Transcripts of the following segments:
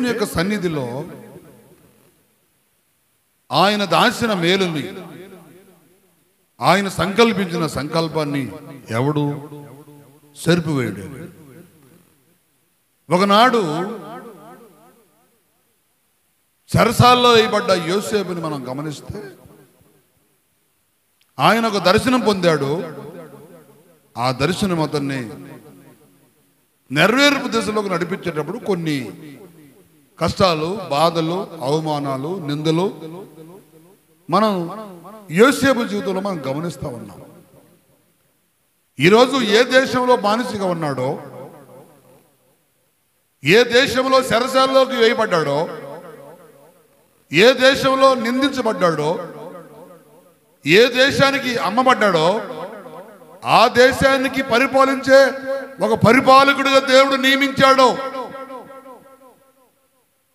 దేవుని యొక్క సన్నిధిలో ఆయన దాచిన మేలుని, ఆయన సంకల్పించిన సంకల్పాన్ని ఎవడు సెరిపివేయడు. ఒకనాడు చెరసాల్లో వేయబడ్డ యోసేపుని మనం గమనిస్తే ఆయన ఒక దర్శనం పొందాడు. ఆ దర్శనం అతన్ని నెరవేర్పు దిశలోకి నడిపించేటప్పుడు కొన్ని కష్టాలు, బాధలు, అవమానాలు, నిందలు మనం యోసేపు జీవితంలో మనం గమనిస్తూ ఉన్నాం. ఈరోజు ఏ దేశంలో బానిసగా ఉన్నాడో, ఏ దేశంలో చెరసాల్లోకి వేయబడ్డాడో, ఏ దేశంలో నిందించబడ్డాడో, ఏ దేశానికి అమ్మబడ్డాడో ఆ దేశానికి పరిపాలించే ఒక పరిపాలకుడిగా దేవుడు నియమించాడు.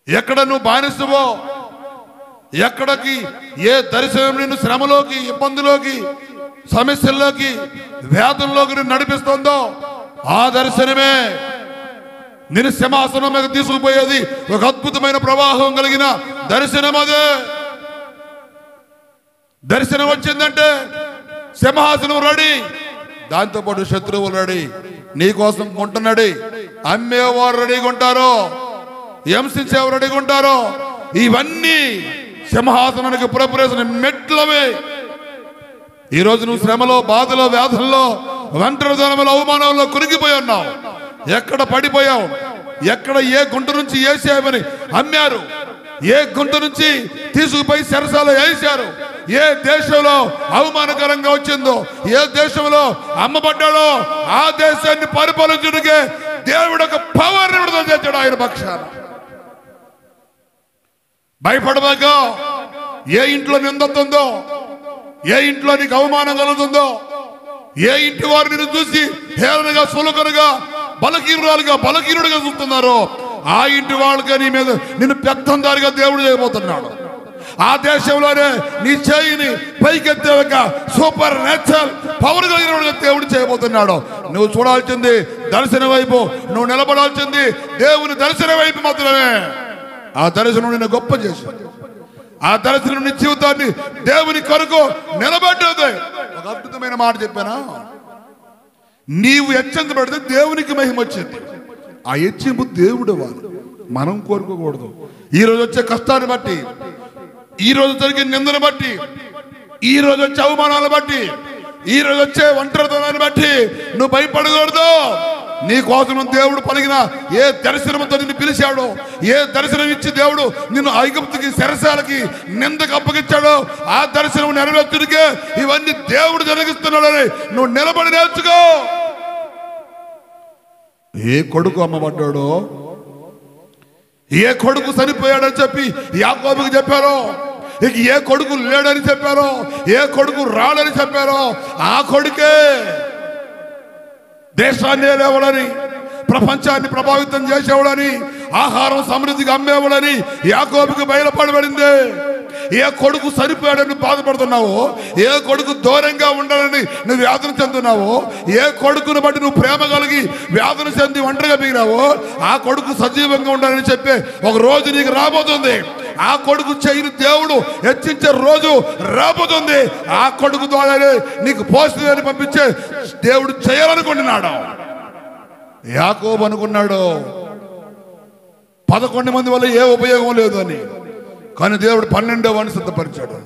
ఎక్కడ నువ్వు బానిసవో, ఎక్కడికి ఏ దర్శనం నిన్ను శ్రమలోకి, ఇబ్బందులోకి, సమస్యల్లోకి, వ్యాధుల్లోకి నిన్ను నడిపిస్తుందో ఆ దర్శనమే నిన్ను సింహాసనం మీద తీసుకుపోయేది. ఒక అద్భుతమైన ప్రవాహం కలిగిన దర్శనం అదే. దర్శనం వచ్చిందంటే సింహాసనం రెడీ, దాంతోపాటు శత్రువులు రెడీ, నీకోసం కొంటున్నాడు. అమ్మేవారు రెడీగా ఉంటారో, హింసించేవారు రెడీగా ఉంటారో. ఇవన్నీ సింహాసనానికి ప్రిపరేషన్ మెట్లవే. ఈరోజు నువ్వు శ్రమలో, బాధలో, వ్యాధుల్లో, ఒంటరితనంలో, అవమానంలో కురిగిపోయి ఉన్నావు. ఎక్కడ పడిపోయావు? ఎక్కడ ఏ గుంట నుంచి యోసేపుని అమ్మారు, ఏ గుంట నుంచి తీసుకుపోయి చెరసాలలో వేశారు, ఏ దేశంలో అవమానకరంగా వచ్చిందో, ఏ దేశంలో అమ్మబడ్డాడో ఆ దేశాన్ని పరిపాలించడానికి దేవుడు ఒక పవర్ విడుదల చేశాడు ఆయన పక్షాన. భయపడబాక. ఏ ఇంట్లో నిందుతుందో, ఏ ఇంట్లో నీకు అవమానం కలుగుతుందో, ఏ ఇంటి వారు నిన్ను చూసి హేళనగా, సులకనగా, బలహీనుడిగా చూస్తున్నారో ఆ ఇంటి వాళ్ళకి నీ మీద నిన్ను పెత్తందారిగా దేవుడు చేయబోతున్నాడు. ఆ దేశంలోనే నీ చేయిని పైకెత్తే ఒక సూపర్ నేచురల్ పవర్ కలిగిన దేవుడు చేయబోతున్నాడు. నువ్వు చూడాల్సింది దర్శనం వైపు, నువ్వు నిలబడాల్సింది దేవుని దర్శనం వైపు మాత్రమే. ఆ దర్శనం నిన్ను గొప్ప చేసింది. ఆ దర్శనం నీ జీవితాన్ని దేవుని కొరకు నిలబెట్టదు. ఒక అద్భుతమైన మాట చెప్పానా, నీవు హెచ్చించబడితే దేవునికి మహిమ వచ్చింది. ఆ హెచ్చింపు దేవుడు వాళ్ళు, మనం కోరుకోకూడదు. ఈ రోజు వచ్చే కష్టాన్ని బట్టి, ఈ రోజు జరిగే నిందను బట్టి, ఈ రోజు వచ్చే అవమానాలను బట్టి, ఈ రోజు వచ్చే ఒంటరితనాన్ని బట్టి నువ్వు భయపడకూడదు. నీ కోసం దేవుడు పలిగిన ఏ దర్శనంతో నిన్ను పిలిచాడో, ఏ దర్శనం ఇచ్చి దేవుడు నిన్ను ఐగుప్తుకి, చెరసాలకి, నిందకు అప్పగించాడో ఆ దర్శనం నెరవేర్చుడికే ఇవన్నీ దేవుడు జరిగిస్తున్నాడని నువ్వు నిలబడి నేర్చుకో. ఏ కొడుకు అమ్మబడ్డాడో, ఏ కొడుకు చనిపోయాడని చెప్పి యాకోబుకి చెప్పారో, ఇక ఏ కొడుకు లేడని చెప్పారో, ఏ కొడుకు రాడని చెప్పారో ఆ కొడుకే దేశాన్ని లేవడని, ప్రపంచాన్ని ప్రభావితం చేసేవాడని, ఆహారం సమృద్ధిగా అమ్మేవాడని యాకోబుకి బయలుపడబడింది. ఏ కొడుకు సరిపోయాడని బాధపడుతున్నావో, ఏ కొడుకు దూరంగా ఉండాలని నువ్వు వ్యాధులు చెందుతున్నావో, ఏ కొడుకును బట్టి నువ్వు ప్రేమ కలిగి వ్యాధులు చెంది ఒంటరిగా మిగిలినావో ఆ కొడుకు సజీవంగా ఉండాలని చెప్పే ఒక రోజు నీకు రాబోతుంది. ఆ కొడుకు చేయని దేవుడు హెచ్చించే రోజు రాబోతుంది. ఆ కొడుకు ద్వారానే నీకు పోషణ పంపించే దేవుడు చేయాలనుకుంటున్నాడు. యాకోబు అనుకున్నాడు 11 మంది వల్ల ఏ ఉపయోగం లేదు అని, కానీ దేవుడు 12వ వాడిని సిద్ధపరిచాడు.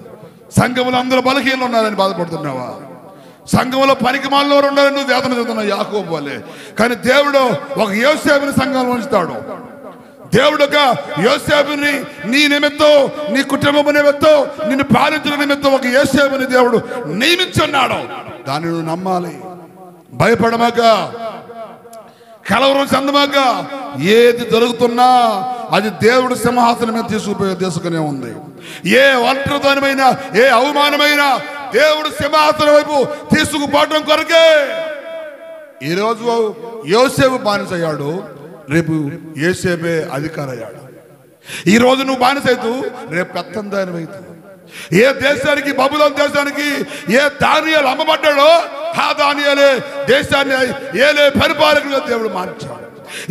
సంఘంలో అందరూ బలహీనలు ఉన్నారని బాధపడుతున్నావా? సంఘంలో పనికిమాలిన వారు ఉన్నారని నువ్వు వేదన చెందుతున్నావు యాకోబు వల్లే. కానీ దేవుడు ఒక యోసేపుని సంఘంలో ఉంచుతాడు. దేవుడు ఒక యోసేపుని నీ నిమిత్తం, నీ కుటుంబం నిమిత్తం, నిన్ను పాలించిన నిమిత్తం ఒక యోసేపుని దేవుడు నియమించున్నాడు. దాన్ని నువ్వు నమ్మాలి. భయపడమాక, కలవరం చెందమాక. ఏది జరుగుతున్నా అది దేవుడు సింహాసనం మీద తీసుకునే ఉంది. ఏ ఒంటరితనమైన, ఏ అవమానమైన దేవుడు సింహాసనం వైపు తీసుకుపోవడం కొరకే. ఈరోజు యోసేపు బానిసయ్యాడు, రేపు యోసేపే అధికారయ్యాడు. ఈరోజు నువ్వు బానిసైతూ రేపు పెత్తందానివైతావు. ఏ దేశానికి, బబులోను దేశానికి ఏ దానియేలు అమ్మబడ్డాడో ఆ దానియేలే దేశాన్ని ఏలే పరిపాలకులుగా దేవుడు మార్చాడు.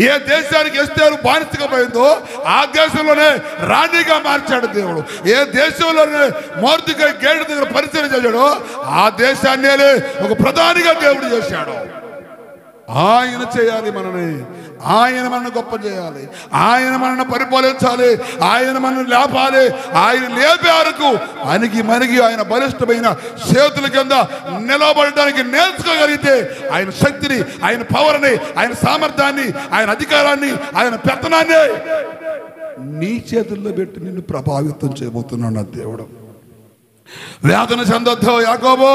ఏ దేశానికి ఎస్తేరు బానిసగా పోయిందో ఆ దేశంలోనే రాణిగా మార్చాడు దేవుడు. ఏ దేశంలోనే మొర్దెకై గేటు దగ్గర పరిచయం చేశాడో ఆ దేశాన్ని ఒక ప్రధానిగా దేవుడు చేశాడు. ఆయన చేయాలి మనని, ఆయన మనల్ని గొప్ప చేయాలి, ఆయన మనల్ని పరిపాలించాలి, ఆయన మనల్ని లేపాలి. ఆయన లేపే వరకు మనిగి ఆయన బలిష్టమైన చేతుల కింద నిలబడడానికి నేర్చుకోగలిగితే ఆయన శక్తిని, ఆయన పవర్ని, ఆయన సామర్థ్యాన్ని, ఆయన అధికారాన్ని, ఆయన పెత్తనాన్ని నీ చేతుల్లో పెట్టి నిన్ను ప్రభావితం చేయబోతున్నాడు దేవుడు. వేదన చెందొద్దు యాకోబు.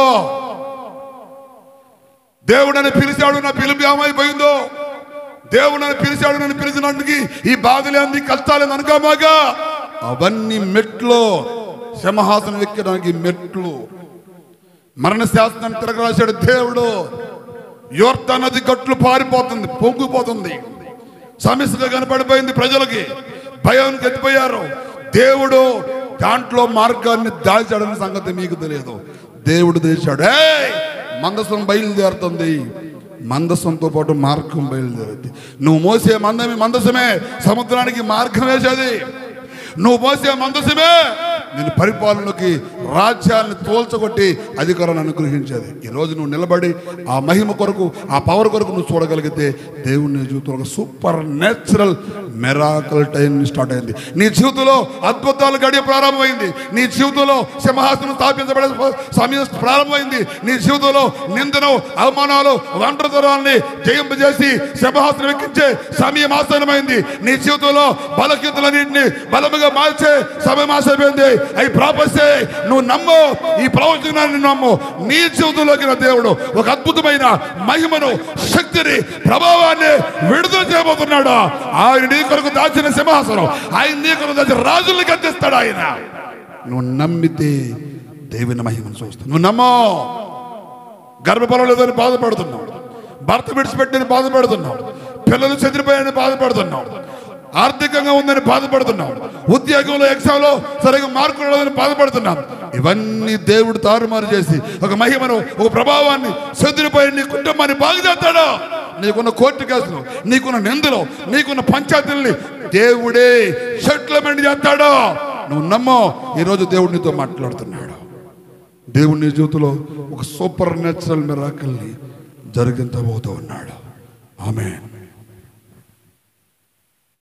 దేవుడు నన్ను పిలిచాడు, నా పిలుపు ఏమైపోయిందో, దేవుడు నన్ను పిలిచాడు, నన్ను పిలిచినందుకు ఈ బాధలేంది, కష్టాలేంది అనుకోమాగా. అవన్నీ మెట్లు, సింహాసనం ఎక్కడానికి మెట్లు. మరణ శాస్త్రాన్ని తిరగరాశాడు దేవుడు. యోర్దాను నది గట్లు పారిపోతుంది, పొంగిపోతుంది, సమస్యగా కనపడిపోయింది. ప్రజలకి భయానికి ఎత్తిపోయారు. దేవుడు దాంట్లో మార్గాన్ని దాల్చాడని సంగతి మీకు తెలియదు. దేవుడు తెచ్చాడు. మందసం బయలుదేరుతుంది, మందసంతో పాటు మార్గం బయలుదేరుద్ది. నువ్వు మోసే మందసమే సముద్రానికి మార్గం వేసేది. నువ్వు మోసే మందసమే నేను పరిపాలనకి రాజ్యాన్ని తోల్చగొట్టి అధికారాన్ని అనుగ్రహించేది. ఈరోజు నువ్వు నిలబడి ఆ మహిమ కొరకు, ఆ పవర్ కొరకు నువ్వు చూడగలిగితే దేవుని జీవితంలో ఒక super natural miracle time start అయింది. నీ జీవితంలో అద్భుతాలు గడియ ప్రారంభమైంది. నీ జీవితంలో సింహాసనం స్థాపించబడే సమయం ప్రారంభమైంది. నీ జీవితంలో నిందను, అవమానాలు, ఒంటరితనాన్ని జయింపజేసి సింహాసనం ఎక్కించే సమయం ఆసన్నమైంది. నీ జీవితంలో బలహీనతలన్నింటినీ బలముగా మార్చే సమయం ఆసన్నమైంది. అవి ప్రాపస్తే నువ్వు నమ్ము, ఈ ప్రవచనాన్ని నమ్ము. నీ జీవితంలోకి నా దేవుడు ఒక అద్భుతమైన మహిమను, శక్తిని, ప్రభావాన్ని విడుదల చేయబోతున్నాడు. ఆయన నీ కొరకు దాచిన సింహాసనం, ఆయన నీ కొరకు దాచిన రాజులకి అందిస్తాడు. ఆయన నువ్వు నమ్మితే దేవుని మహిమను చూస్తావు. నువ్వు నమ్మో. గర్భఫలం లేదని బాధపడుతున్నావు, భర్త విడిచిపెట్టని బాధపడుతున్నావు, పిల్లలు చెదిరిపోయాయని బాధపడుతున్నావు, ఆర్థికంగా ఉందని బాధపడుతున్నావు, ఉద్యోగంలో ఎగ్జామ్లో సరిగ్గా మార్కులు లేదని బాధపడుతున్నావు. ఇవన్నీ దేవుడు తారుమారు చేసి ఒక మహిమను, ఒక ప్రభావాన్ని చెదిరిపోయి నీ కుటుంబాన్ని బాగు చేస్తాడు. నీకున్న కోర్టు కేసులు, నీకున్న నిందలు, నీకున్న పంచాయతీల్ని దేవుడే సెటిల్మెంట్ చేస్తాడు. నువ్వు నమ్మో. ఈరోజు దేవుడు నీతో మాట్లాడుతున్నాడు. దేవుడు నీ జీవితంలో ఒక సూపర్ న్యాచురల్ మిరాకిల్ని జరిగించబోతూ ఉన్నాడు. ఆమేన్.